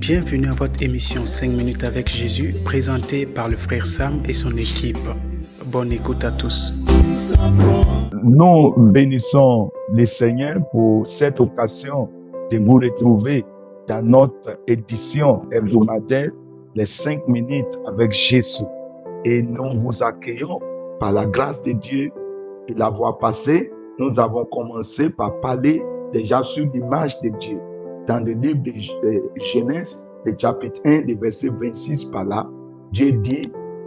Bienvenue à votre émission 5 minutes avec Jésus, présentée par le frère Sam et son équipe. Bonne écoute à tous. Nous bénissons le Seigneur pour cette occasion de vous retrouver dans notre édition hebdomadaire, les 5 minutes avec Jésus. Et nous vous accueillons par la grâce de Dieu. Et la voie passée, nous avons commencé par parler déjà sur l'image de Dieu. Dans le livre de Genèse, le chapitre 1, le verset 26 par là, Dieu dit,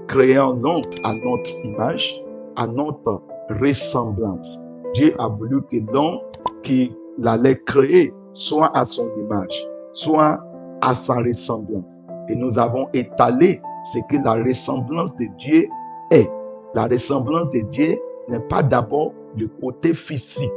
créons-nous à notre image, à notre ressemblance. Dieu a voulu que l'homme qu'il allait créer soit à son image, soit à sa ressemblance. Et nous avons étalé ce que la ressemblance de Dieu est. La ressemblance de Dieu n'est pas d'abord le côté physique,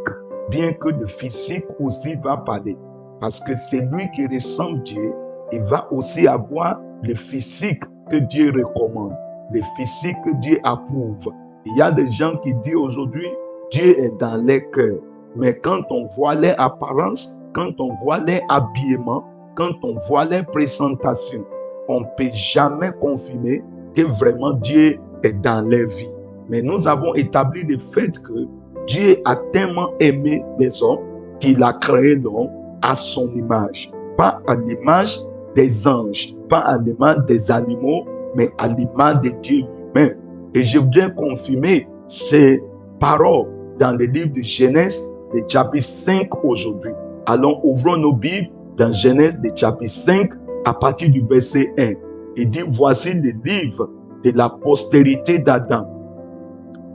bien que le physique aussi va parler. Parce que c'est lui qui ressemble Dieu, il va aussi avoir le physique que Dieu recommande, le physique que Dieu approuve. Il y a des gens qui disent aujourd'hui, Dieu est dans les cœurs. Mais quand on voit les apparences, quand on voit les habillements, quand on voit les présentations, on ne peut jamais confirmer que vraiment Dieu est dans les vies. Mais nous avons établi le fait que Dieu a tellement aimé les hommes qu'il a créé l'homme à son image. Pas à l'image des anges, pas à l'image des animaux, mais à l'image de Dieu lui-même. Et je voudrais confirmer ces paroles dans le livre de Genèse, le chapitre 5 aujourd'hui. Allons, ouvrons nos Bibles dans Genèse, le chapitre 5, à partir du verset 1. Il dit, voici le livre de la postérité d'Adam.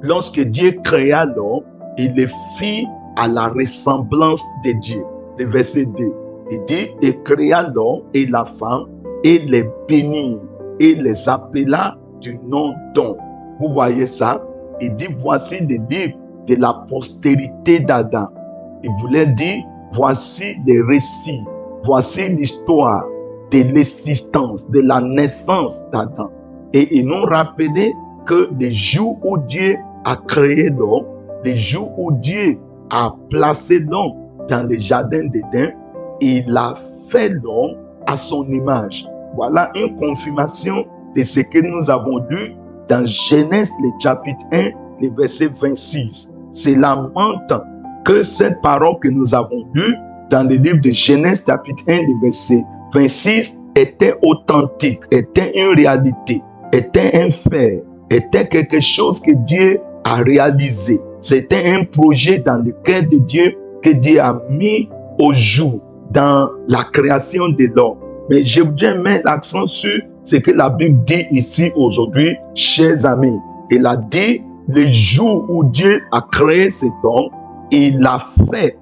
Lorsque Dieu créa l'homme, il le fit à la ressemblance de Dieu. Le verset 2. Il dit, et créa l'homme et la femme, et les bénit, et les appela du nom d'homme. Vous voyez ça? Il dit, voici le livre de la postérité d'Adam. Il voulait dire, voici les récits, voici l'histoire de l'existence, de la naissance d'Adam. Et il nous rappelait que les jours où Dieu a créé l'homme, les jours où Dieu a placé l'homme dans le jardin d'Éden, il a fait l'homme à son image. Voilà une confirmation de ce que nous avons lu dans Genèse, le chapitre 1, le verset 26. Cela montre que cette parole que nous avons lue dans le livre de Genèse, chapitre 1, le verset 26, était authentique, était une réalité, était un fait, était quelque chose que Dieu a réalisé. C'était un projet dans le cœur de Dieu que Dieu a mis au jour dans la création de l'homme. Mais je voudrais mettre l'accent sur ce que la Bible dit ici aujourd'hui, chers amis. Il a dit, le jour où Dieu a créé cet homme, il a fait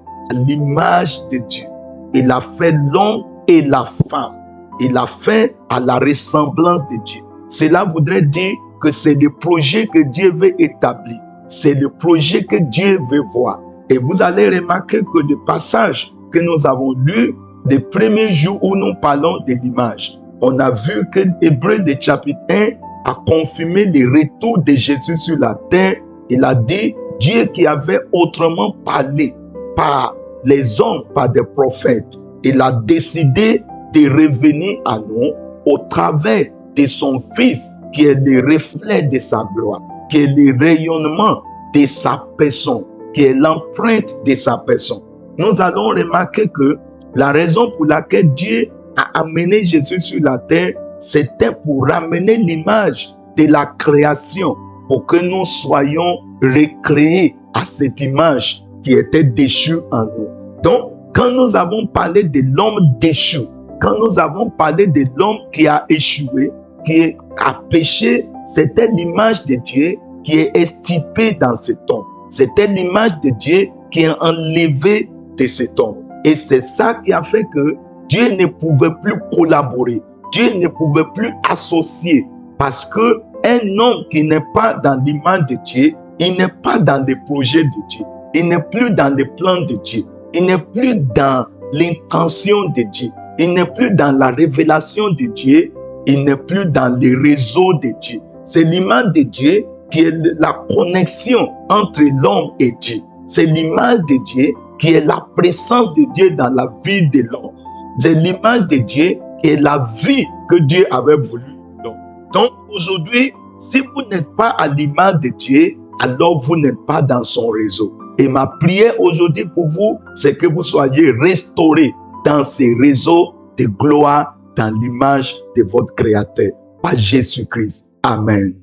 l'image de Dieu. Il a fait l'homme et la femme. Il a fait à la ressemblance de Dieu. Cela voudrait dire que c'est le projet que Dieu veut établir. C'est le projet que Dieu veut voir. Et vous allez remarquer que le passage que nous avons lu, les premiers jours où nous parlons de l'image, on a vu que l'Hébreu de chapitre 1 a confirmé le retour de Jésus sur la terre. Il a dit, Dieu qui avait autrement parlé par les hommes, par des prophètes, il a décidé de revenir à nous au travers de son Fils qui est le reflet de sa gloire, qui est le rayonnement de sa personne, qui est l'empreinte de sa personne. Nous allons remarquer que la raison pour laquelle Dieu a amené Jésus sur la terre, c'était pour ramener l'image de la création, pour que nous soyons recréés à cette image qui était déchue en nous. Donc, quand nous avons parlé de l'homme déchu, quand nous avons parlé de l'homme qui a échoué, qui a péché, c'était l'image de Dieu qui est extirpée dans cet homme. C'était l'image de Dieu qui est enlevée de cet homme. Et c'est ça qui a fait que Dieu ne pouvait plus collaborer. Dieu ne pouvait plus associer. Parce que un homme qui n'est pas dans l'image de Dieu, il n'est pas dans les projets de Dieu. Il n'est plus dans les plans de Dieu. Il n'est plus dans l'intention de Dieu. Il n'est plus dans la révélation de Dieu. Il n'est plus dans les réseaux de Dieu. C'est l'image de Dieu qui est la connexion entre l'homme et Dieu. C'est l'image de Dieu qui est la présence de Dieu dans la vie de l'homme. C'est l'image de Dieu et la vie que Dieu avait voulu vous donner. Donc aujourd'hui, si vous n'êtes pas à l'image de Dieu, alors vous n'êtes pas dans son réseau. Et ma prière aujourd'hui pour vous, c'est que vous soyez restaurés dans ces réseaux de gloire, dans l'image de votre Créateur, par Jésus-Christ. Amen.